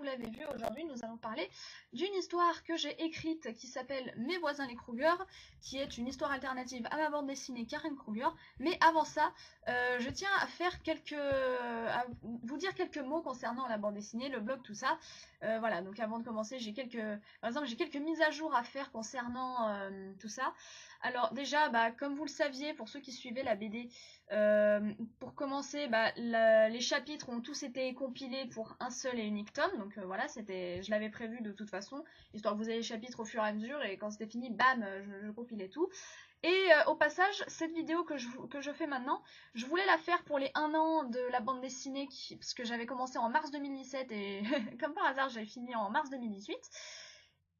vous l'avez vu, aujourd'hui nous allons parler d'une histoire que j'ai écrite qui s'appelle Mes voisins les Kruger, qui est une histoire alternative à ma bande dessinée Karen Kruger. Mais avant ça, je tiens à vous dire quelques mots concernant la bande dessinée, le blog, tout ça. Voilà, donc avant de commencer, j'ai quelques mises à jour à faire concernant tout ça. Alors déjà, comme vous le saviez, pour ceux qui suivaient la BD, pour commencer, les chapitres ont tous été compilés pour un seul et unique tome, donc voilà, je l'avais prévu de toute façon, histoire que vous ayez les chapitres au fur et à mesure, et quand c'était fini, bam, je compilais tout. Et au passage, cette vidéo que je fais maintenant, je voulais la faire pour les 1 an de la bande dessinée, parce que j'avais commencé en mars 2017, et comme par hasard, j'avais fini en mars 2018.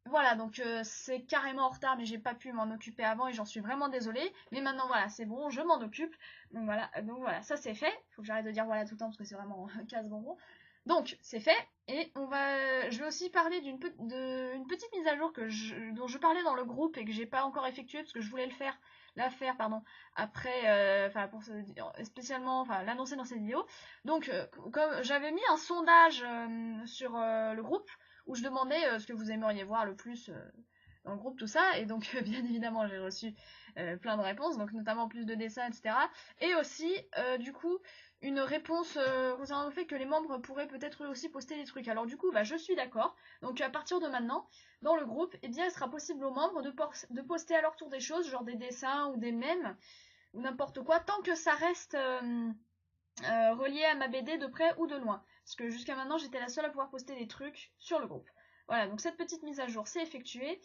Voilà, donc c'est carrément en retard, mais j'ai pas pu m'en occuper avant et j'en suis vraiment désolée. Mais maintenant, voilà, c'est bon, je m'en occupe. Donc voilà, ça c'est fait. Faut que j'arrête de dire voilà tout le temps parce que c'est vraiment casse-bonbon. Donc, c'est fait. Et je vais aussi parler d'une petite mise à jour dont je parlais dans le groupe et que j'ai pas encore effectuée parce que je voulais la faire, après, spécialement, l'annoncer dans cette vidéo. Donc, comme j'avais mis un sondage sur le groupe, où je demandais ce que vous aimeriez voir le plus dans le groupe, tout ça, et donc bien évidemment j'ai reçu plein de réponses, donc notamment plus de dessins, etc. Et aussi, du coup, une réponse concernant le fait que les membres pourraient peut-être aussi poster des trucs. Alors du coup, je suis d'accord, donc à partir de maintenant, dans le groupe, il sera possible aux membres de poster à leur tour des choses, genre des dessins ou des mèmes, ou n'importe quoi, tant que ça reste relié à ma BD de près ou de loin. Parce que jusqu'à maintenant, j'étais la seule à pouvoir poster des trucs sur le groupe. Voilà, donc cette petite mise à jour, c'est effectué.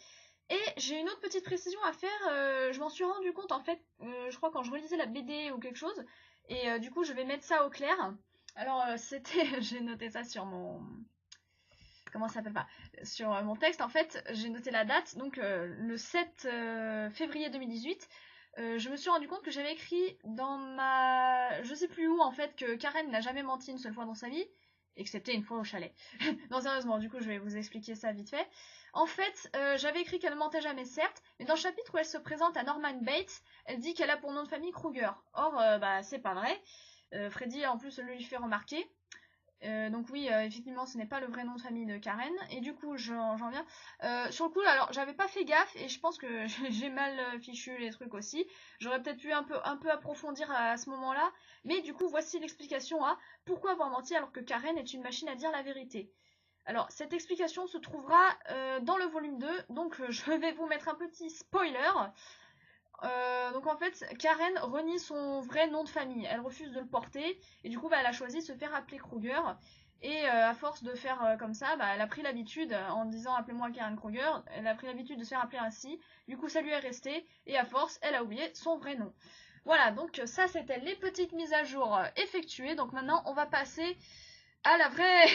Et j'ai une autre petite précision à faire, je m'en suis rendu compte en fait, je crois quand je relisais la BD ou quelque chose, et du coup je vais mettre ça au clair. Alors j'ai noté ça sur mon... Comment ça s'appelle pas sur mon texte en fait, j'ai noté la date, donc le 7 février 2018, je me suis rendu compte que j'avais écrit dans je sais plus où en fait, que Karen n'a jamais menti une seule fois dans sa vie, excepté une fois au chalet. Non, sérieusement, du coup, je vais vous expliquer ça vite fait. En fait, j'avais écrit qu'elle ne mentait jamais, certes, mais dans le chapitre où elle se présente à Norman Bates, elle dit qu'elle a pour nom de famille Kruger. Or, c'est pas vrai. Freddy, en plus, le lui fait remarquer. Donc oui, effectivement, ce n'est pas le vrai nom de famille de Karen. Et du coup, j'en viens. Sur le coup, alors, j'avais pas fait gaffe et je pense que j'ai mal fichu les trucs aussi. J'aurais peut-être pu un peu approfondir à ce moment-là. Mais du coup, voici l'explication à pourquoi avoir menti alors que Karen est une machine à dire la vérité. Alors, cette explication se trouvera dans le volume 2. Donc, je vais vous mettre un petit spoiler. Donc en fait, Karen renie son vrai nom de famille, elle refuse de le porter, et du coup elle a choisi de se faire appeler Kruger, et à force de faire comme ça, elle a pris l'habitude, en disant appelez-moi Karen Kruger, elle a pris l'habitude de se faire appeler ainsi, du coup ça lui est resté, et à force elle a oublié son vrai nom. Voilà, donc ça c'était les petites mises à jour effectuées, donc maintenant on va passer à la vraie,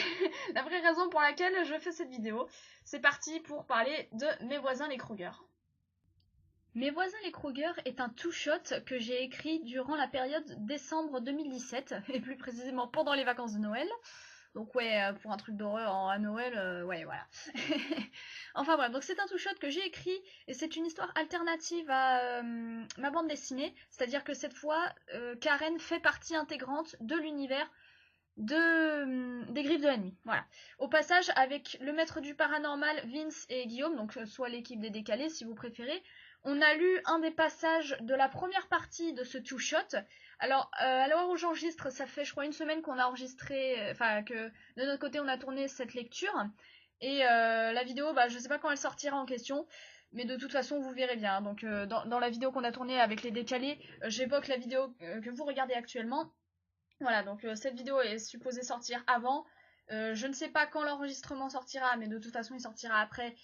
la vraie raison pour laquelle je fais cette vidéo. C'est parti pour parler de Mes voisins les Kruger. Mes voisins les Kruger est un two-shot que j'ai écrit durant la période décembre 2017, et plus précisément pendant les vacances de Noël. Donc ouais, pour un truc d'horreur à Noël, ouais, voilà. Enfin bref, donc c'est un two-shot que j'ai écrit, et c'est une histoire alternative à ma bande dessinée, c'est-à-dire que cette fois, Karen fait partie intégrante de l'univers des Griffes de la Nuit, voilà. Au passage, avec le maître du paranormal, Vince et Guillaume, donc soit l'équipe des décalés si vous préférez, on a lu un des passages de la première partie de ce two-shot. Alors, à l'heure où j'enregistre, ça fait je crois une semaine qu'on a enregistré, que de notre côté on a tourné cette lecture. Et la vidéo, je sais pas quand elle sortira en question, mais de toute façon vous verrez bien. Donc dans la vidéo qu'on a tournée avec les décalés, j'évoque la vidéo que vous regardez actuellement. Voilà, donc cette vidéo est supposée sortir avant. Je ne sais pas quand l'enregistrement sortira, mais de toute façon il sortira après.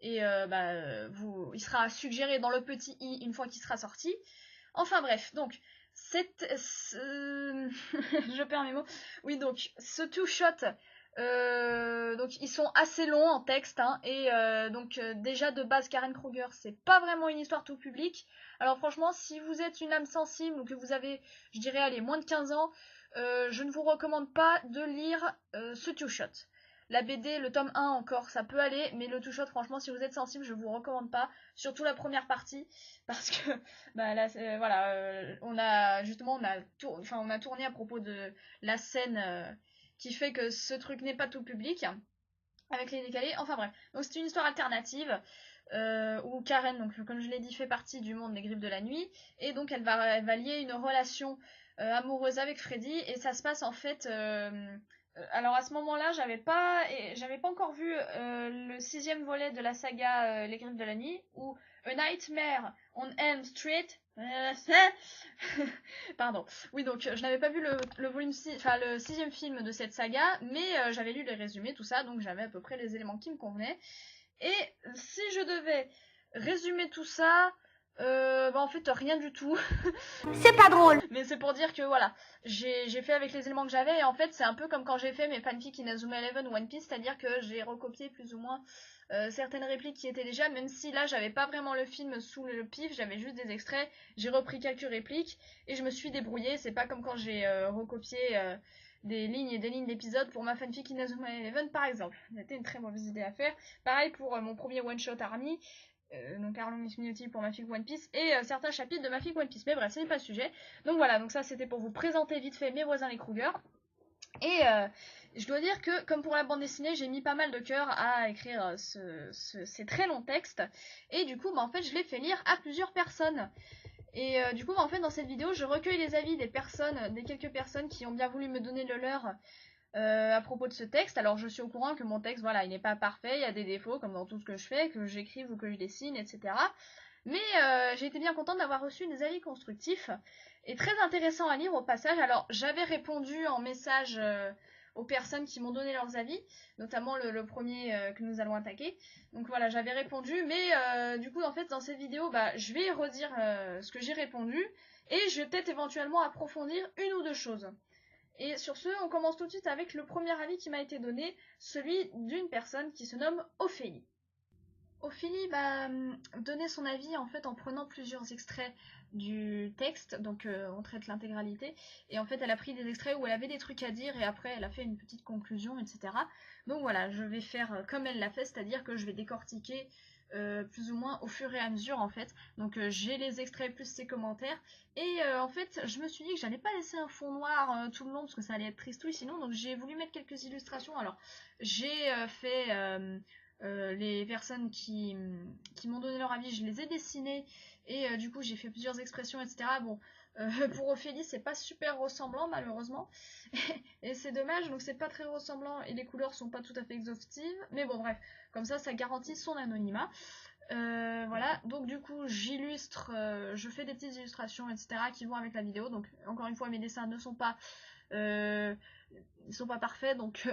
Et il sera suggéré dans le petit i une fois qu'il sera sorti. Enfin bref, donc je perds mes mots. Oui, donc ce two shot, donc ils sont assez longs en texte, hein, et déjà de base Karen Kruger c'est pas vraiment une histoire tout public. Alors franchement, si vous êtes une âme sensible ou que vous avez, je dirais, allez, moins de 15 ans, je ne vous recommande pas de lire ce two shot. La BD, le tome 1 encore, ça peut aller, mais le two-shot, franchement, si vous êtes sensible, je vous recommande pas. Surtout la première partie, parce que, là, voilà, on a tourné à propos de la scène qui fait que ce truc n'est pas tout public. avec les décalés, enfin bref. Donc c'est une histoire alternative où Karen, donc comme je l'ai dit, fait partie du monde des Griffes de la Nuit, et donc elle va lier une relation amoureuse avec Freddy, et ça se passe en fait... alors à ce moment-là, j'avais pas encore vu le 6e volet de la saga Les Griffes de la Nuit, ou A Nightmare on Elm Street. Pardon. Oui, donc je n'avais pas vu le volume 6, enfin le 6e film de cette saga, mais j'avais lu les résumés, tout ça, donc j'avais à peu près les éléments qui me convenaient. Et si je devais résumer tout ça, en fait rien du tout. C'est pas drôle. Mais c'est pour dire que voilà, j'ai fait avec les éléments que j'avais, et en fait c'est un peu comme quand j'ai fait mes fanfics Inazuma Eleven ou One Piece, c'est-à-dire que j'ai recopié plus ou moins certaines répliques qui étaient déjà, même si là j'avais pas vraiment le film sous le pif, j'avais juste des extraits, j'ai repris quelques répliques et je me suis débrouillée. C'est pas comme quand j'ai recopié des lignes et des lignes d'épisodes pour ma fanfic Inazuma Eleven par exemple. C'était une très mauvaise idée à faire. Pareil pour mon premier one shot Army. Donc Arlong Miss Minute pour ma fic One Piece et certains chapitres de ma fic One Piece, mais bref, ce n'est pas le sujet. Donc voilà, donc ça c'était pour vous présenter vite fait mes voisins les Kruger. Et je dois dire que, comme pour la bande dessinée, j'ai mis pas mal de cœur à écrire ces très longs textes. Et du coup, en fait, je l'ai fait lire à plusieurs personnes. Et du coup, en fait, dans cette vidéo, je recueille les avis des quelques personnes qui ont bien voulu me donner le leur à propos de ce texte. Alors, je suis au courant que mon texte, voilà, il n'est pas parfait, il y a des défauts, comme dans tout ce que je fais, que j'écrive ou que je dessine, etc. Mais j'ai été bien contente d'avoir reçu des avis constructifs et très intéressants à lire au passage. Alors, j'avais répondu en message aux personnes qui m'ont donné leurs avis, notamment le premier que nous allons attaquer. Donc voilà, j'avais répondu, mais du coup, en fait, dans cette vidéo, je vais redire ce que j'ai répondu et je vais peut-être éventuellement approfondir une ou deux choses. Et sur ce, on commence tout de suite avec le premier avis qui m'a été donné, celui d'une personne qui se nomme Ophélie. Ophélie donné son avis en fait en prenant plusieurs extraits du texte, donc on traite l'intégralité, et en fait elle a pris des extraits où elle avait des trucs à dire et après elle a fait une petite conclusion, etc. Donc voilà, je vais faire comme elle l'a fait, c'est-à-dire que je vais décortiquer plus ou moins au fur et à mesure en fait. Donc j'ai les extraits plus ses commentaires, et en fait je me suis dit que j'allais pas laisser un fond noir tout le long parce que ça allait être tristouille sinon, donc j'ai voulu mettre quelques illustrations. Alors j'ai fait les personnes qui m'ont donné leur avis, je les ai dessinées et du coup j'ai fait plusieurs expressions, etc. Bon, pour Ophélie c'est pas super ressemblant malheureusement et c'est dommage, donc c'est pas très ressemblant et les couleurs sont pas tout à fait exhaustives, mais bon bref, comme ça garantit son anonymat. Voilà, donc du coup j'illustre, je fais des petites illustrations, etc. qui vont avec la vidéo. Donc encore une fois mes dessins ne sont pas ils sont pas parfaits, donc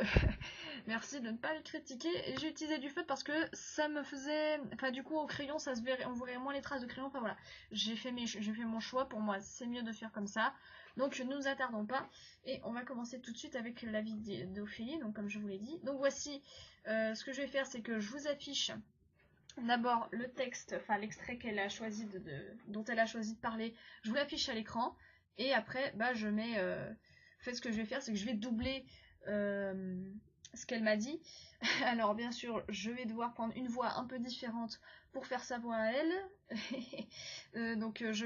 merci de ne pas les critiquer. Et j'ai utilisé du feutre parce que ça me faisait, enfin du coup au crayon ça se verrait, on verrait moins les traces de crayon. Enfin voilà, j'ai fait mon choix. Pour moi c'est mieux de faire comme ça, donc ne nous attardons pas et on va commencer tout de suite avec la vie d'Ophélie. Donc comme je vous l'ai dit, donc voici ce que je vais faire, c'est que je vous affiche d'abord le texte, enfin l'extrait qu'elle a choisi dont elle a choisi de parler, je vous l'affiche à l'écran et après je mets en fait ce que je vais faire c'est que je vais doubler ce qu'elle m'a dit. Alors bien sûr je vais devoir prendre une voix un peu différente pour faire sa voix à elle. Donc je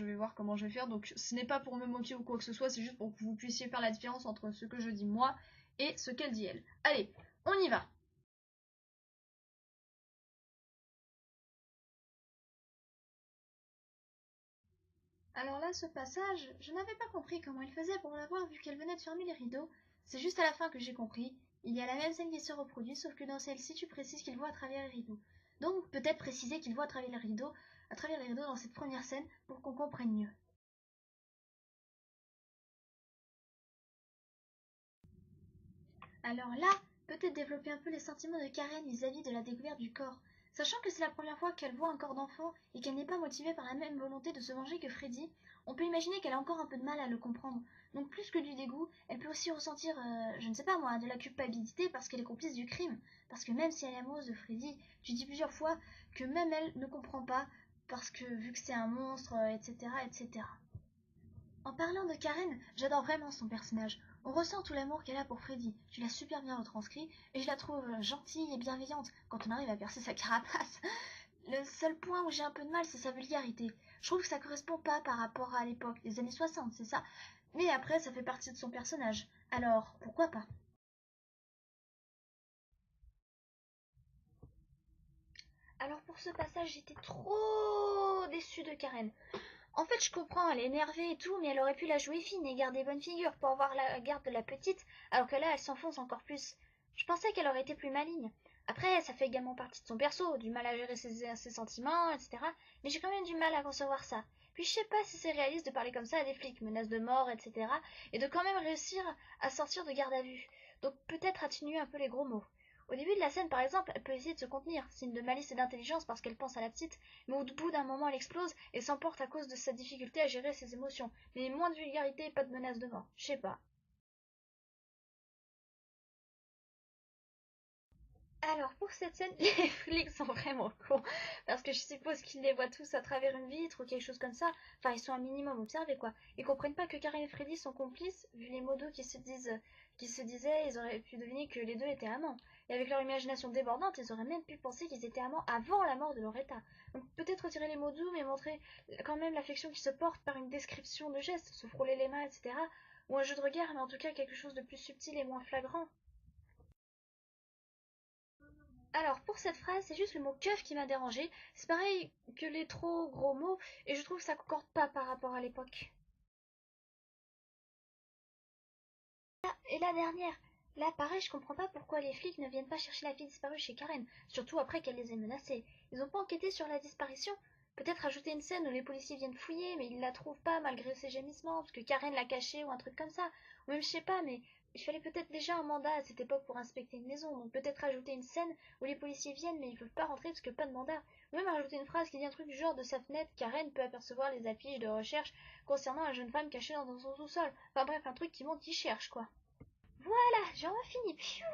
vais voir comment je vais faire. Donc ce n'est pas pour me moquer ou quoi que ce soit, c'est juste pour que vous puissiez faire la différence entre ce que je dis moi et ce qu'elle dit elle. Allez, on y va. Alors là, ce passage, je n'avais pas compris comment il faisait pour la voir vu qu'elle venait de fermer les rideaux. C'est juste à la fin que j'ai compris. Il y a la même scène qui se reproduit, sauf que dans celle-ci, tu précises qu'il voit à travers les rideaux. Donc peut-être préciser qu'il voit à travers les rideaux dans cette première scène pour qu'on comprenne mieux. Alors là, peut-être développer un peu les sentiments de Karen vis-à-vis de la découverte du corps. Sachant que c'est la première fois qu'elle voit un corps d'enfant et qu'elle n'est pas motivée par la même volonté de se venger que Freddy, on peut imaginer qu'elle a encore un peu de mal à le comprendre. Donc plus que du dégoût, elle peut aussi ressentir, je ne sais pas moi, de la culpabilité parce qu'elle est complice du crime. Parce que même si elle est amoureuse de Freddy, tu dis plusieurs fois que même elle ne comprend pas parce que vu que c'est un monstre, etc., etc. En parlant de Karen, j'adore vraiment son personnage. On ressent tout l'amour qu'elle a pour Freddy. Tu l'as super bien retranscrit et je la trouve gentille et bienveillante quand on arrive à percer sa carapace. Le seul point où j'ai un peu de mal, c'est sa vulgarité. Je trouve que ça correspond pas par rapport à l'époque, les années 60, c'est ça. Mais après, ça fait partie de son personnage. Alors, pourquoi pas? Alors pour ce passage, j'étais trop déçue de Karen. En fait, je comprends, elle est énervée et tout, mais elle aurait pu la jouer fine et garder bonne figure pour avoir la garde de la petite, alors que là, elle s'enfonce encore plus. Je pensais qu'elle aurait été plus maligne. Après, ça fait également partie de son perso, du mal à gérer ses sentiments, etc. Mais j'ai quand même du mal à concevoir ça. Puis je sais pas si c'est réaliste de parler comme ça à des flics, menaces de mort, etc. Et de quand même réussir à sortir de garde à vue. Donc peut-être atténuer un peu les gros mots. Au début de la scène, par exemple, elle peut essayer de se contenir, signe de malice et d'intelligence parce qu'elle pense à la petite, mais au bout d'un moment elle explose et s'emporte à cause de sa difficulté à gérer ses émotions. Mais moins de vulgarité et pas de menace de mort. Je sais pas. Alors pour cette scène, les flics sont vraiment cons, parce que je suppose qu'ils les voient tous à travers une vitre ou quelque chose comme ça. Enfin, ils sont un minimum observés quoi. Ils comprennent pas que Karen et Freddy sont complices, vu les mots d'eau qui se disaient, ils auraient pu deviner que les deux étaient amants. Et avec leur imagination débordante, ils auraient même pu penser qu'ils étaient amants avant la mort de Loretta. Donc peut-être retirer les mots doux, mais montrer quand même l'affection qui se porte par une description de gestes, se frôler les mains, etc. Ou un jeu de regard, mais en tout cas quelque chose de plus subtil et moins flagrant. Alors, pour cette phrase, c'est juste le mot keuf qui m'a dérangé. C'est pareil que les trop gros mots, et je trouve que ça concorde pas par rapport à l'époque. Ah, et la dernière. Là, pareil, je comprends pas pourquoi les flics ne viennent pas chercher la fille disparue chez Karen, surtout après qu'elle les ait menacés. Ils ont pas enquêté sur la disparition. Peut-être ajouter une scène où les policiers viennent fouiller, mais ils la trouvent pas malgré ses gémissements, parce que Karen l'a cachée ou un truc comme ça. Ou même, je sais pas, mais il fallait peut-être déjà un mandat à cette époque pour inspecter une maison, donc peut-être ajouter une scène où les policiers viennent, mais ils peuvent pas rentrer parce que pas de mandat. Ou même rajouter une phrase qui dit un truc du genre de sa fenêtre, Karen peut apercevoir les affiches de recherche concernant la jeune femme cachée dans son sous-sol. Enfin bref, un truc qui montre qu'ils cherchent, quoi. Voilà, j'ai enfin fini. Pfiou.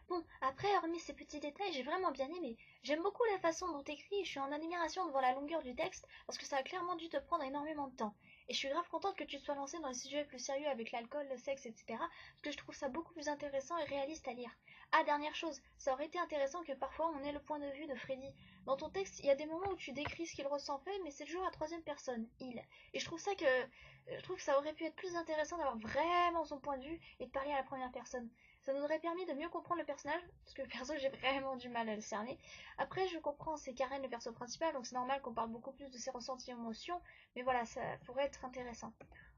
Bon, après, hormis ces petits détails, j'ai vraiment bien aimé. J'aime beaucoup la façon dont t'écris et je suis en admiration devant la longueur du texte parce que ça a clairement dû te prendre énormément de temps. Et je suis grave contente que tu te sois lancée dans les sujets plus sérieux avec l'alcool, le sexe, etc. Parce que je trouve ça beaucoup plus intéressant et réaliste à lire. Ah, dernière chose, ça aurait été intéressant que parfois on ait le point de vue de Freddy. Dans ton texte, il y a des moments où tu décris ce qu'il ressent fait, mais c'est toujours à troisième personne, il. Et je trouve que ça aurait pu être plus intéressant d'avoir vraiment son point de vue et de parler à la première personne. Ça nous aurait permis de mieux comprendre le personnage, parce que perso j'ai vraiment du mal à le cerner. Après je comprends, c'est Karen le perso principal, donc c'est normal qu'on parle beaucoup plus de ses ressentis et émotions, mais voilà, ça pourrait être intéressant.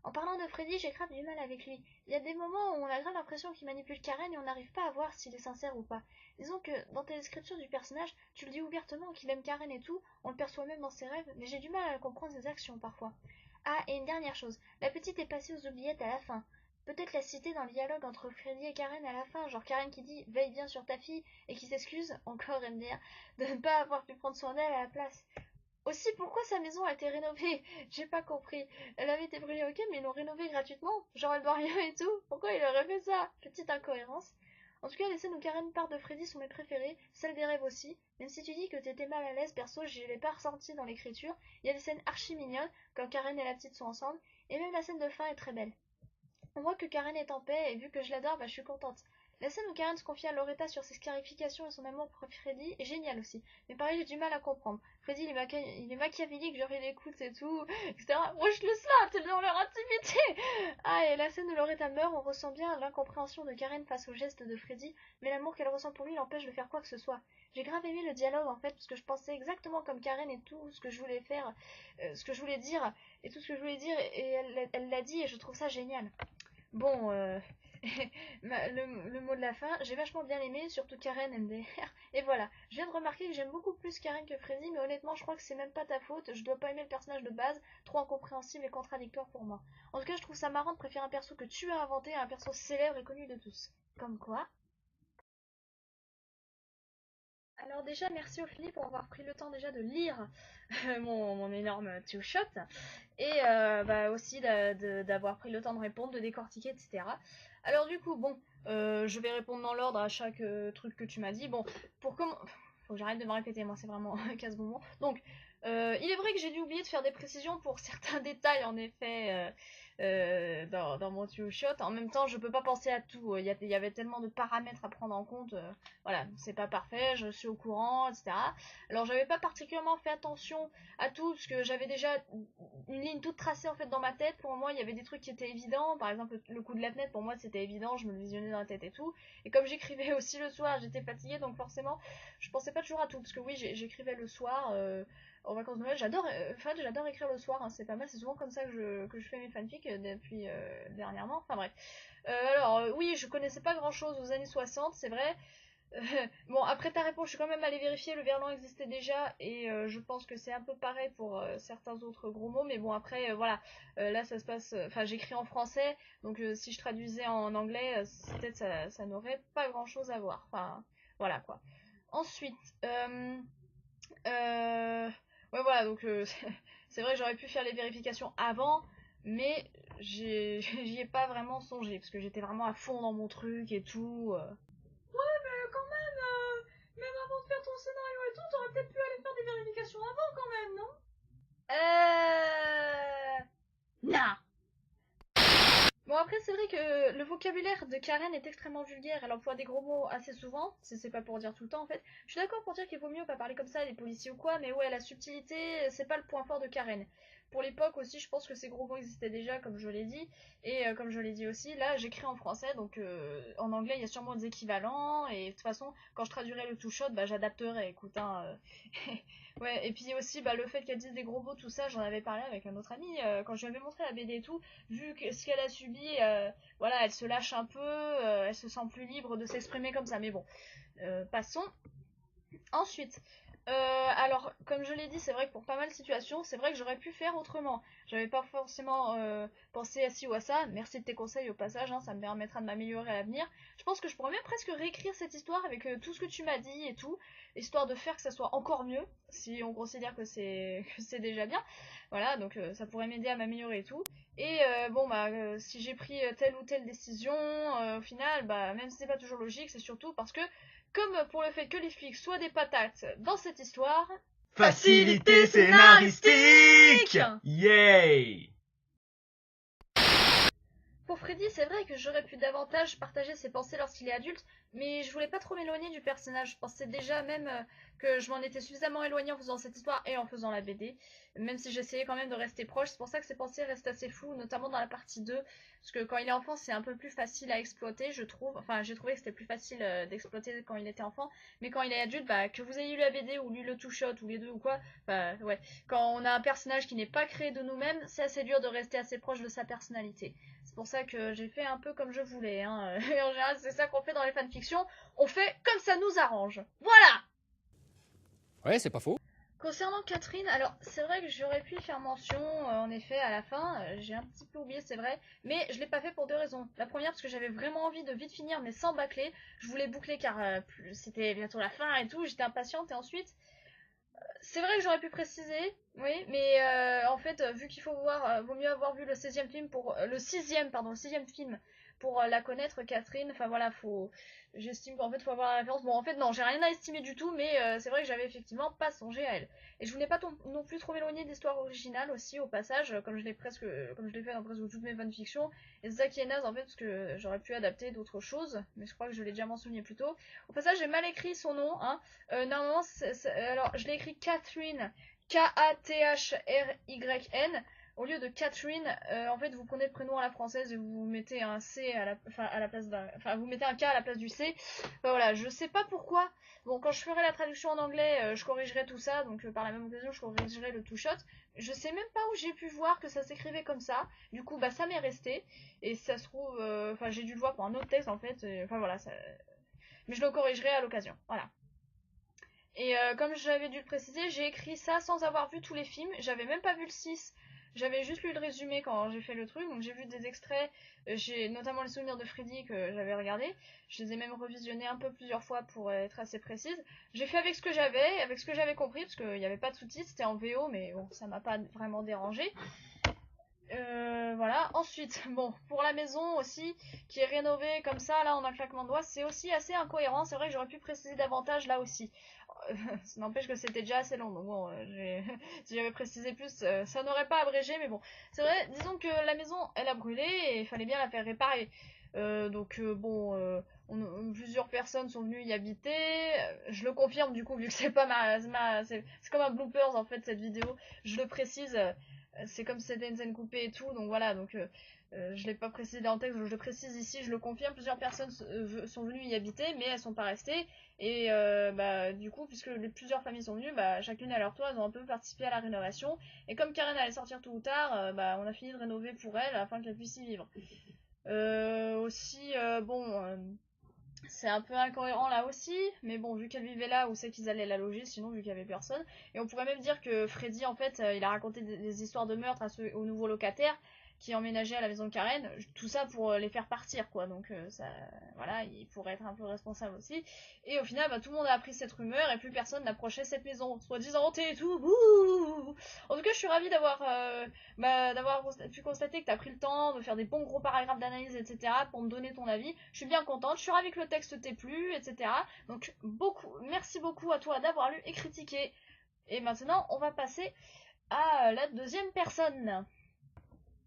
En parlant de Freddy, j'ai grave du mal avec lui. Il y a des moments où on a grave l'impression qu'il manipule Karen et on n'arrive pas à voir s'il est sincère ou pas. Disons que dans tes descriptions du personnage, tu le dis ouvertement qu'il aime Karen et tout, on le perçoit même dans ses rêves, mais j'ai du mal à comprendre ses actions parfois. Ah, et une dernière chose, la petite est passée aux oubliettes à la fin. Peut-être la citer dans le dialogue entre Freddy et Karen à la fin, genre Karen qui dit veille bien sur ta fille et qui s'excuse, encore MDR, de ne pas avoir pu prendre soin d'elle à la place. Aussi, pourquoi sa maison a été rénovée? J'ai pas compris. Elle avait été brûlée, ok, mais ils l'ont rénovée gratuitement. Genre elle doit rien et tout. Pourquoi il aurait fait ça? Petite incohérence. En tout cas, les scènes où Karen part de Freddy sont mes préférées, celles des rêves aussi. Même si tu dis que t'étais mal à l'aise, perso, je l'ai pas ressenti dans l'écriture. Il y a des scènes archi mignonnes, quand Karen et la petite sont ensemble, et même la scène de fin est très belle. On voit que Karen est en paix, et vu que je l'adore, bah je suis contente. La scène où Karen se confie à Loretta sur ses scarifications et son amour pour Freddy est géniale aussi. Mais pareil, j'ai du mal à comprendre. Freddy, il est machiavélique, genre il écoute et tout, etc. Moi je le slap, c'est dans leur intimité. Ah, et la scène où Loretta meurt, on ressent bien l'incompréhension de Karen face au geste de Freddy, mais l'amour qu'elle ressent pour lui l'empêche de faire quoi que ce soit. J'ai grave aimé le dialogue en fait, parce que je pensais exactement comme Karen et tout ce que je voulais faire, ce que je voulais dire, et tout ce que je voulais dire, et elle l'a dit, et je trouve ça génial. Bon, le mot de la fin, j'ai vachement bien aimé, surtout Karen MDR. Et voilà, je viens de remarquer que j'aime beaucoup plus Karen que Freddy, mais honnêtement, je crois que c'est même pas ta faute. Je dois pas aimer le personnage de base, trop incompréhensible et contradictoire pour moi. En tout cas, je trouve ça marrant de préférer un perso que tu as inventé à un perso célèbre et connu de tous. Comme quoi. Alors déjà, merci Ophélie pour avoir pris le temps déjà de lire mon énorme two-shot et bah, aussi d'avoir pris le temps de répondre, de décortiquer, etc. Alors du coup, bon, je vais répondre dans l'ordre à chaque truc que tu m'as dit. Bon, pour comment... Faut que j'arrête de me répéter, moi c'est vraiment un casse-bonbon. Donc, Il est vrai que j'ai dû oublier de faire des précisions pour certains détails, en effet, dans mon two-shot. En même temps, je peux pas penser à tout. Il y avait tellement de paramètres à prendre en compte. Voilà, c'est pas parfait, je suis au courant, etc. Alors, j'avais pas particulièrement fait attention à tout, parce que j'avais déjà une ligne toute tracée, en fait, dans ma tête. Pour moi, il y avait des trucs qui étaient évidents. Par exemple, le coup de la fenêtre, pour moi, c'était évident. Je me le visionnais dans la tête et tout. Et comme j'écrivais aussi le soir, j'étais fatiguée, donc forcément, je pensais pas toujours à tout. Parce que oui, j'écrivais le soir... en vacances de Noël, j'adore écrire le soir, hein, c'est pas mal, c'est souvent comme ça que je fais mes fanfics depuis dernièrement, enfin bref. Oui, je connaissais pas grand chose aux années 60, c'est vrai. Bon, après ta réponse, je suis quand même allée vérifier, le verlan existait déjà, et je pense que c'est un peu pareil pour certains autres gros mots, mais bon, après, voilà, là ça se passe, enfin j'écris en français, donc si je traduisais en anglais, peut-être ça n'aurait pas grand chose à voir, enfin, voilà quoi. Ensuite, euh, ouais, voilà, donc c'est vrai que j'aurais pu faire les vérifications avant, mais j'y ai pas vraiment songé, parce que j'étais vraiment à fond dans mon truc et tout. Mais quand même, même avant de faire ton scénario et tout, t'aurais peut-être pu aller faire des vérifications avant quand même, non? Non. Bon, après, c'est vrai que le vocabulaire de Karen est extrêmement vulgaire. Elle emploie des gros mots assez souvent. C'est pas pour dire tout le temps, en fait. Je suis d'accord pour dire qu'il vaut mieux pas parler comme ça à des policiers ou quoi, mais ouais, la subtilité, c'est pas le point fort de Karen. Pour l'époque aussi, je pense que ces gros mots existaient déjà, comme je l'ai dit. Et comme je l'ai dit aussi, là, j'écris en français, donc en anglais, il y a sûrement des équivalents. Et de toute façon, quand je traduirai le two-shot, bah, j'adapterai. Écoute, hein. Ouais, et puis aussi, bah, le fait qu'elle dise des gros mots, tout ça, j'en avais parlé avec un autre ami. Quand je lui avais montré la BD et tout, vu que ce qu'elle a subi, voilà, elle se lâche un peu, elle se sent plus libre de s'exprimer comme ça. Mais bon, passons. Ensuite, alors, comme je l'ai dit, c'est vrai que pour pas mal de situations, c'est vrai que j'aurais pu faire autrement. J'avais pas forcément pensé à ci ou à ça. Merci de tes conseils au passage, hein, ça me permettra de m'améliorer à l'avenir. Je pense que je pourrais même presque réécrire cette histoire avec tout ce que tu m'as dit et tout, histoire de faire que ça soit encore mieux, si on considère que c'est que c'est déjà bien. Voilà, donc ça pourrait m'aider à m'améliorer et tout. Et bon, bah, si j'ai pris telle ou telle décision, au final, bah, même si c'est pas toujours logique, c'est surtout parce que comme pour le fait que les flics soient des patates dans cette histoire... Facilité scénaristique! Yay! Pour Freddy, c'est vrai que j'aurais pu davantage partager ses pensées lorsqu'il est adulte, mais je voulais pas trop m'éloigner du personnage. Je pensais déjà même que je m'en étais suffisamment éloignée en faisant cette histoire et en faisant la BD, même si j'essayais quand même de rester proche. C'est pour ça que ses pensées restent assez floues, notamment dans la partie 2, parce que quand il est enfant, c'est un peu plus facile à exploiter, je trouve. Enfin, j'ai trouvé que c'était plus facile d'exploiter quand il était enfant, mais quand il est adulte, bah, que vous ayez lu la BD ou lu le two-shot ou les deux ou quoi, bah ouais. Quand on a un personnage qui n'est pas créé de nous-mêmes, c'est assez dur de rester assez proche de sa personnalité. C'est pour ça que j'ai fait un peu comme je voulais. Hein. Et en général, c'est ça qu'on fait dans les fanfictions. On fait comme ça nous arrange. Voilà. Ouais, c'est pas faux. Concernant Catherine, alors c'est vrai que j'aurais pu faire mention en effet à la fin, j'ai un petit peu oublié, c'est vrai, mais je l'ai pas fait pour deux raisons. La première parce que j'avais vraiment envie de vite finir mais sans bâcler. Je voulais boucler car c'était bientôt la fin et tout, j'étais impatiente et ensuite c'est vrai que j'aurais pu préciser, oui, mais en fait, vu qu'il vaut mieux avoir vu le 16e film pour le sixième film pour la connaître, Catherine. Enfin voilà, j'estime qu'en fait, faut avoir la référence. Bon, en fait, non, j'ai rien à estimer du tout, mais c'est vrai que j'avais effectivement pas songé à elle. Et je voulais pas non plus trop m'éloigner de l'histoire originale aussi, au passage, comme je l'ai fait dans presque toutes mes fanfictions. Et c'est ça qui est naze en fait, parce que j'aurais pu adapter d'autres choses, mais je crois que je l'ai déjà mentionné plus tôt. Au passage, j'ai mal écrit son nom, hein. Normalement, alors je l'ai écrit Catherine, Kathryn, au lieu de Catherine. En fait, vous prenez le prénom à la française et vous mettez un C à la place d'un, enfin, vous mettez un K à la place du C. Enfin, voilà, je sais pas pourquoi. Bon, quand je ferai la traduction en anglais, je corrigerai tout ça, donc par la même occasion, je corrigerai le two shot. Je sais même pas où j'ai pu voir que ça s'écrivait comme ça. Du coup, bah ça m'est resté et ça se trouve, enfin, j'ai dû le voir pour un autre texte en fait. Enfin voilà, mais je le corrigerai à l'occasion. Voilà. Et comme j'avais dû le préciser, j'ai écrit ça sans avoir vu tous les films. J'avais même pas vu le 6. J'avais juste lu le résumé quand j'ai fait le truc. Donc j'ai vu des extraits. J'ai notamment les souvenirs de Freddy que j'avais regardé. Je les ai même revisionnés un peu plusieurs fois pour être assez précise. J'ai fait avec ce que j'avais compris, parce qu'il n'y avait pas de sous-titres. C'était en VO, mais bon, ça m'a pas vraiment dérangé. Voilà. Ensuite, bon, pour la maison aussi, qui est rénovée comme ça, là, en un claquement de doigts, c'est aussi assez incohérent. C'est vrai que j'aurais pu préciser davantage là aussi. Ça n'empêche que c'était déjà assez long, donc bon, si j'avais précisé plus, ça n'aurait pas abrégé, mais bon. C'est vrai, disons que la maison, elle a brûlé et il fallait bien la faire réparer. Plusieurs personnes sont venues y habiter. Je le confirme du coup, vu que c'est pas c'est comme un bloopers en fait cette vidéo. Je le précise, c'est comme si c'était une scène coupée et tout, donc voilà, je l'ai pas précisé dans le texte, je le précise ici, je le confirme, plusieurs personnes sont venues y habiter, mais elles sont pas restées, et du coup, puisque plusieurs familles sont venues, chacune à leur tour, elles ont un peu participé à la rénovation, et comme Karen allait sortir tôt ou tard, on a fini de rénover pour elle, afin qu'elle puisse y vivre. C'est un peu incohérent là aussi, mais bon, vu qu'elle vivait là, où c'est qu'ils allaient la loger, sinon vu qu'il y avait personne. Et on pourrait même dire que Freddy, en fait, il a raconté des histoires de meurtre aux nouveaux locataires qui emménageaient à la maison de Karen, tout ça pour les faire partir, quoi. Donc voilà, il pourrait être un peu responsable aussi. Et au final, tout le monde a appris cette rumeur et plus personne n'approchait cette maison, soi-disant hantée et tout. Bouh. En tout cas, je suis ravie d'avoir pu constater que tu as pris le temps de faire des bons gros paragraphes d'analyse, etc., pour me donner ton avis. Je suis bien contente, je suis ravie que le texte t'ait plu, etc. Donc, merci beaucoup à toi d'avoir lu et critiqué. Et maintenant, on va passer à la deuxième personne.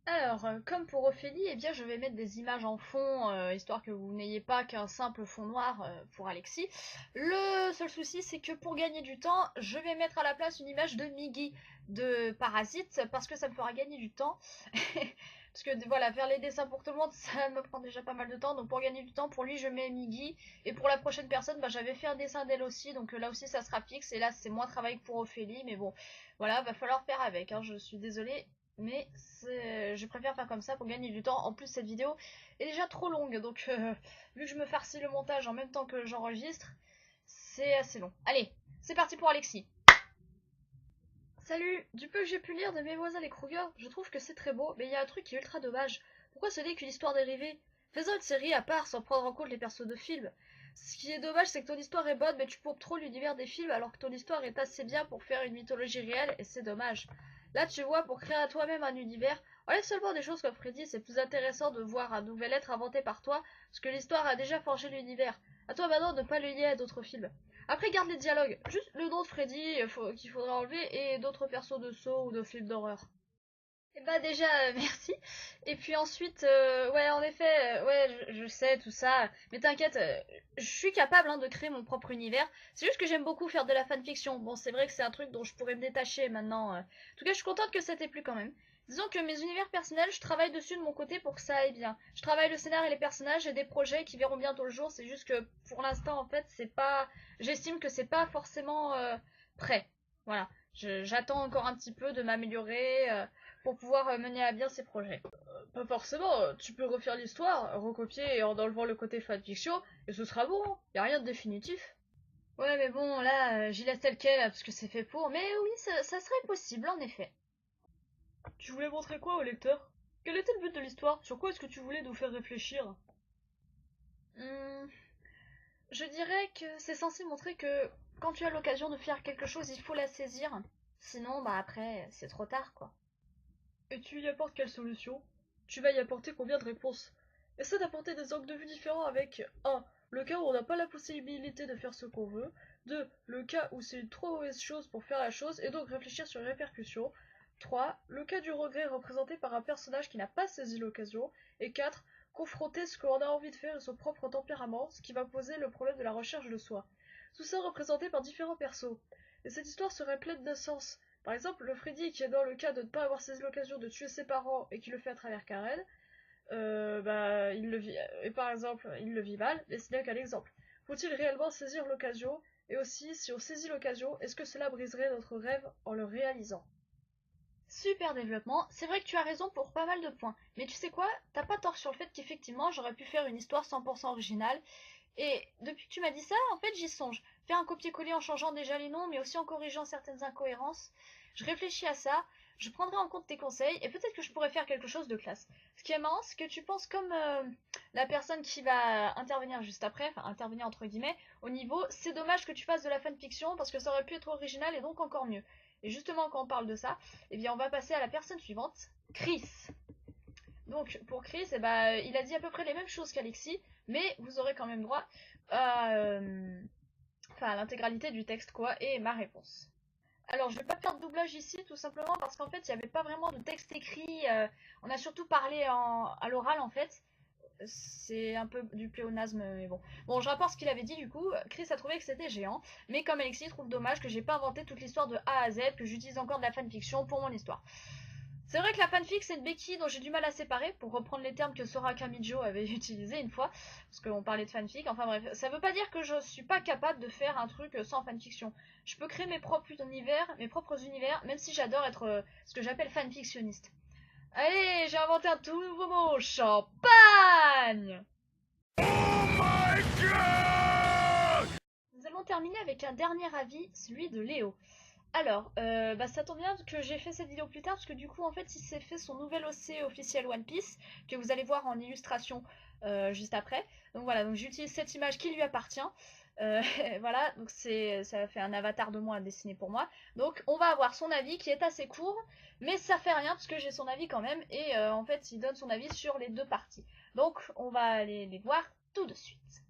Alors, comme pour Ophélie, eh bien, je vais mettre des images en fond, histoire que vous n'ayez pas qu'un simple fond noir pour Alexis. Le seul souci, c'est que pour gagner du temps, je vais mettre à la place une image de Miggy de Parasite, parce que ça me fera gagner du temps. Parce que voilà, faire les dessins pour tout le monde, ça me prend déjà pas mal de temps. Donc pour gagner du temps, pour lui, je mets Miggy. Et pour la prochaine personne, j'avais fait un dessin d'elle aussi. Donc là aussi, ça sera fixe. Et là, c'est moins travail que pour Ophélie. Mais bon, voilà, va falloir faire avec. Hein, je suis désolée. Mais je préfère faire comme ça pour gagner du temps. En plus, cette vidéo est déjà trop longue. Donc vu que je me farcis le montage en même temps que j'enregistre, c'est assez long. Allez, c'est parti pour Alexis. Salut, du peu que j'ai pu lire de Mes voisins les Kruger, je trouve que c'est très beau, mais il y a un truc qui est ultra dommage. Pourquoi ce n'est qu'une histoire dérivée? Faisons une série à part sans prendre en compte les persos de films. Ce qui est dommage, c'est que ton histoire est bonne, mais tu pompes trop l'univers des films alors que ton histoire est assez bien pour faire une mythologie réelle, et c'est dommage. Là, tu vois, pour créer à toi-même un univers, enlève seulement des choses comme Freddy, c'est plus intéressant de voir un nouvel être inventé par toi, parce que l'histoire a déjà forgé l'univers. À toi maintenant de ne pas le lier à d'autres films. Après, garde les dialogues. Juste le nom de Freddy qu'il faudra enlever et d'autres persos de Saw ou de films d'horreur. Et déjà, merci. Et puis ensuite, ouais, en effet, ouais, je sais tout ça. Mais t'inquiète, je suis capable de créer mon propre univers. C'est juste que j'aime beaucoup faire de la fanfiction. Bon, c'est vrai que c'est un truc dont je pourrais me détacher maintenant. En tout cas, je suis contente que ça t'ait plu quand même. Disons que mes univers personnels, je travaille dessus de mon côté pour que ça aille bien. Je travaille le scénario et les personnages et des projets qui verront bientôt le jour. C'est juste que pour l'instant, en fait, c'est pas. J'estime que c'est pas forcément prêt. Voilà. J'attends encore un petit peu de m'améliorer pour pouvoir mener à bien ces projets. Pas forcément, tu peux refaire l'histoire, recopier en enlevant le côté fanfiction, et ce sera bon, y a rien de définitif. Ouais, mais bon, là, j'y laisse tel quel, parce que c'est fait pour, mais oui, ça serait possible, en effet. Tu voulais montrer quoi au lecteur? Quel était le but de l'histoire? Sur quoi est-ce que tu voulais nous faire réfléchir? Je dirais que c'est censé montrer que quand tu as l'occasion de faire quelque chose, il faut la saisir. Sinon, après, c'est trop tard, quoi. Et tu y apportes quelle solution? Tu vas y apporter combien de réponses? Essaie d'apporter des angles de vue différents avec 1. Le cas où on n'a pas la possibilité de faire ce qu'on veut. 2. Le cas où c'est une trop mauvaise chose pour faire la chose et donc réfléchir sur les répercussions. 3. Le cas du regret représenté par un personnage qui n'a pas saisi l'occasion. Et 4. Confronter ce qu'on a envie de faire et son propre tempérament, ce qui va poser le problème de la recherche de soi. Tout ça représenté par différents persos. Et cette histoire serait pleine de sens. Par exemple, le Freddy qui est dans le cas de ne pas avoir saisi l'occasion de tuer ses parents et qui le fait à travers Karen, il le vit, et par exemple, il le vit mal, mais ce n'est qu'un exemple. Faut-il réellement saisir l'occasion? Et aussi, si on saisit l'occasion, est-ce que cela briserait notre rêve en le réalisant? Super développement, c'est vrai que tu as raison pour pas mal de points, mais tu sais quoi, t'as pas tort sur le fait qu'effectivement j'aurais pu faire une histoire 100% originale, et depuis que tu m'as dit ça, en fait j'y songe. Faire un copier-coller en changeant déjà les noms, mais aussi en corrigeant certaines incohérences. Je réfléchis à ça, Je prendrai en compte tes conseils et peut-être que je pourrais faire quelque chose de classe. Ce qui est marrant, c'est que tu penses comme la personne qui va intervenir juste après, enfin intervenir entre guillemets, au niveau, c'est dommage que tu fasses de la fanfiction parce que ça aurait pu être original et donc encore mieux. Et justement, quand on parle de ça, eh bien on va passer à la personne suivante, Chris. Donc pour Chris, eh ben, il a dit à peu près les mêmes choses qu'Alexis, mais vous aurez quand même droit à, à l'intégralité du texte quoi, et ma réponse. Alors, je vais pas faire de doublage ici, tout simplement parce qu'en fait, il n'y avait pas vraiment de texte écrit. On a surtout parlé à l'oral, en fait. C'est un peu du pléonasme, mais bon. Bon, je rapporte ce qu'il avait dit, du coup. Chris a trouvé que c'était géant. Mais comme Alexis trouve dommage que j'ai pas inventé toute l'histoire de A à Z, que j'utilise encore de la fanfiction pour mon histoire. C'est vrai que la fanfic, c'est une béquille dont j'ai du mal à séparer, pour reprendre les termes que Sora Kamijo avait utilisés une fois, parce qu'on parlait de fanfic, enfin bref, ça veut pas dire que je suis pas capable de faire un truc sans fanfiction. Je peux créer mes propres univers, même si j'adore être ce que j'appelle fanfictionniste. Allez, j'ai inventé un tout nouveau mot, champagne! Nous allons terminer avec un dernier avis, celui de Léo. Alors, ça tombe bien que j'ai fait cette vidéo plus tard, parce que du coup, en fait, il s'est fait son nouvel OC officiel One Piece, que vous allez voir en illustration juste après. Donc voilà, donc j'utilise cette image qui lui appartient. Voilà, donc ça fait un avatar de moi à dessiner pour moi. Donc on va avoir son avis qui est assez court, mais ça fait rien, parce que j'ai son avis quand même, et en fait, il donne son avis sur les deux parties. Donc on va aller les voir tout de suite.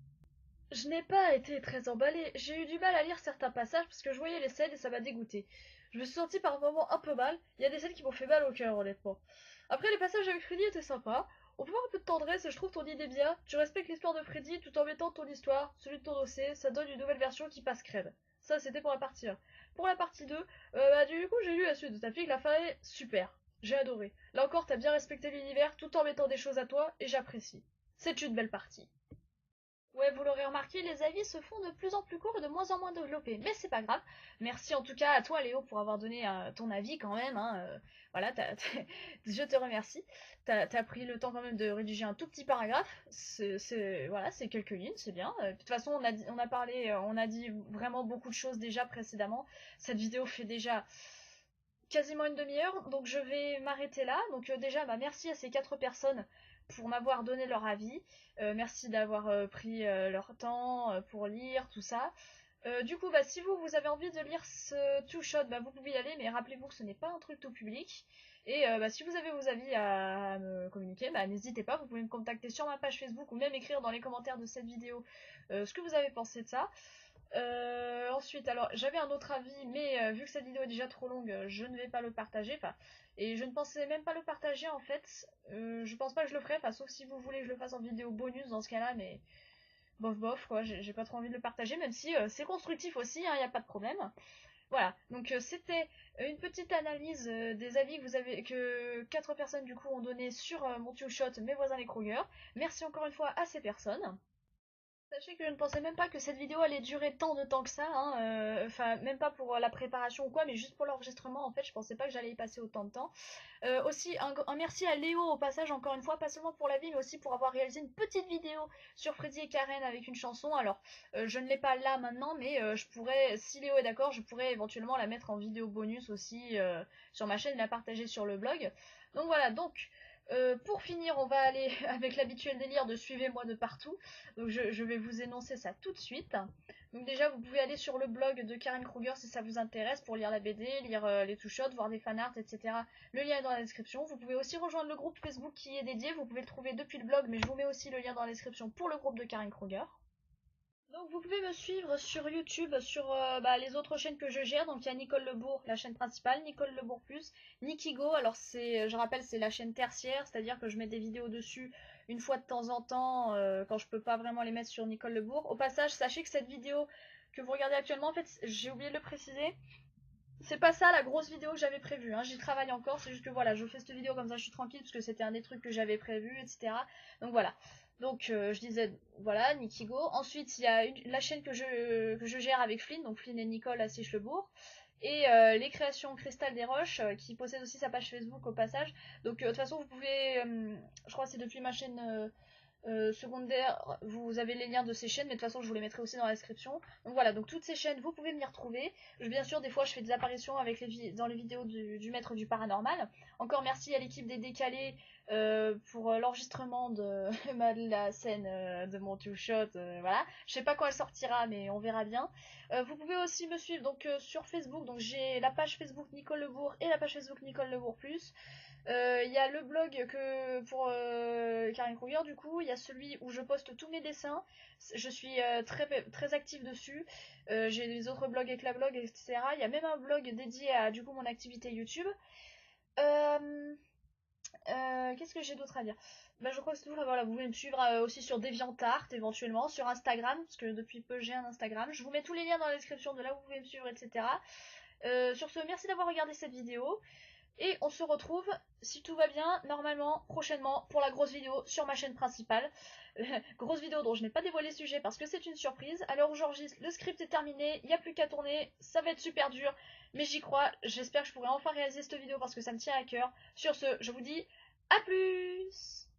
Je n'ai pas été très emballée, j'ai eu du mal à lire certains passages parce que je voyais les scènes et ça m'a dégoûté. Je me suis sentie par moments un peu mal, il y a des scènes qui m'ont fait mal au cœur honnêtement. Après les passages avec Freddy étaient sympas, on peut voir un peu de tendresse et je trouve ton idée bien, tu respectes l'histoire de Freddy tout en mettant ton histoire, celui de ton dossier, ça donne une nouvelle version qui passe crème. Ça c'était pour la partie 1. Pour la partie 2, du coup j'ai lu la suite de ta fille, la fin est super, j'ai adoré. Là encore t'as bien respecté l'univers tout en mettant des choses à toi et j'apprécie. C'est une belle partie. Ouais, vous l'aurez remarqué, les avis se font de plus en plus courts et de moins en moins développés, mais c'est pas grave. Merci en tout cas à toi Léo pour avoir donné ton avis quand même, hein, voilà, je te remercie. T'as pris le temps quand même de rédiger un tout petit paragraphe, voilà, c'est quelques lignes, c'est bien. De toute façon, on a parlé, on a dit vraiment beaucoup de choses déjà précédemment. Cette vidéo fait déjà quasiment une demi-heure, donc je vais m'arrêter là. Donc déjà, merci à ces 4 personnes pour m'avoir donné leur avis. Merci d'avoir pris leur temps pour lire tout ça. Du coup, si vous avez envie de lire ce two-shot, vous pouvez y aller, mais rappelez-vous que ce n'est pas un truc tout public. Et si vous avez vos avis à me communiquer, n'hésitez pas, vous pouvez me contacter sur ma page Facebook ou même écrire dans les commentaires de cette vidéo ce que vous avez pensé de ça. Ensuite, alors j'avais un autre avis, mais vu que cette vidéo est déjà trop longue, je ne vais pas le partager. Et je ne pensais même pas le partager en fait. Je pense pas que je le ferai, sauf si vous voulez que je le fasse en vidéo bonus dans ce cas-là, mais bof bof quoi, j'ai pas trop envie de le partager, même si c'est constructif aussi, hein, y a pas de problème. Voilà, donc c'était une petite analyse des avis que 4 personnes du coup ont donné sur mon two-shot Mes voisins les Kruger. Merci encore une fois à ces personnes. Sachez que je ne pensais même pas que cette vidéo allait durer tant de temps que ça, hein, même pas pour la préparation ou quoi, mais juste pour l'enregistrement en fait, je pensais pas que j'allais y passer autant de temps. Aussi un merci à Léo au passage encore une fois, pas seulement pour la vie mais aussi pour avoir réalisé une petite vidéo sur Freddy et Karen avec une chanson. Alors je ne l'ai pas là maintenant, mais je pourrais, si Léo est d'accord, je pourrais éventuellement la mettre en vidéo bonus aussi sur ma chaîne et la partager sur le blog. Donc voilà, donc pour finir, on va aller avec l'habituel délire de suivez-moi de partout. Donc je vais vous énoncer ça tout de suite. Donc déjà, vous pouvez aller sur le blog de Karen Kruger si ça vous intéresse pour lire la BD, lire les two-shots, voir des fanarts, etc. Le lien est dans la description. Vous pouvez aussi rejoindre le groupe Facebook qui est dédié. Vous pouvez le trouver depuis le blog, mais je vous mets aussi le lien dans la description pour le groupe de Karen Kruger. Donc vous pouvez me suivre sur YouTube, sur les autres chaînes que je gère. Donc il y a Nicole Lebourg, la chaîne principale, Nicole Lebourg Plus, Nikigo. Alors je rappelle, c'est la chaîne tertiaire, c'est-à-dire que je mets des vidéos dessus une fois de temps en temps quand je peux pas vraiment les mettre sur Nicole Lebourg. Au passage, sachez que cette vidéo que vous regardez actuellement, en fait, j'ai oublié de le préciser. C'est pas ça la grosse vidéo que j'avais prévue, hein. J'y travaille encore, c'est juste que voilà, je fais cette vidéo comme ça, je suis tranquille, parce que c'était un des trucs que j'avais prévu, etc. Donc voilà. Donc je disais, voilà, Nikigo. Ensuite, il y a la chaîne que je gère avec Flynn, donc Flynn et Nicole à Siche-le-Bourg. Et les créations Cristal des Roches, qui possède aussi sa page Facebook au passage. Donc de toute façon, vous pouvez, je crois que c'est depuis ma chaîne secondaire, vous avez les liens de ces chaînes, mais de toute façon je vous les mettrai aussi dans la description. Donc voilà, donc toutes ces chaînes, vous pouvez m'y retrouver. Bien sûr, des fois je fais des apparitions avec dans les vidéos du maître du paranormal. Encore merci à l'équipe des décalés pour l'enregistrement de, de la scène de mon two shot. Voilà, je sais pas quand elle sortira, mais on verra bien. Vous pouvez aussi me suivre donc sur Facebook. Donc j'ai la page Facebook Nicole Lebourg et la page Facebook Nicole Lebourg plus. Il y a le blog que pour Karine Kruger, du coup, il y a celui où je poste tous mes dessins. Je suis très active dessus. J'ai les autres blogs avec la blog, etc. Il y a même un blog dédié à du coup mon activité YouTube. Qu'est-ce que j'ai d'autre à dire? Bah, je crois que c'est tout. Là, voilà, vous pouvez me suivre aussi sur DeviantArt éventuellement, sur Instagram, parce que depuis peu j'ai un Instagram. Je vous mets tous les liens dans la description de là où vous pouvez me suivre, etc. Sur ce, merci d'avoir regardé cette vidéo. Et on se retrouve, si tout va bien, normalement, prochainement, pour la grosse vidéo sur ma chaîne principale. Grosse vidéo dont je n'ai pas dévoilé le sujet parce que c'est une surprise. À l'heure où j'enregistre, le script est terminé, il n'y a plus qu'à tourner, ça va être super dur, mais j'y crois. J'espère que je pourrai enfin réaliser cette vidéo parce que ça me tient à cœur. Sur ce, je vous dis à plus!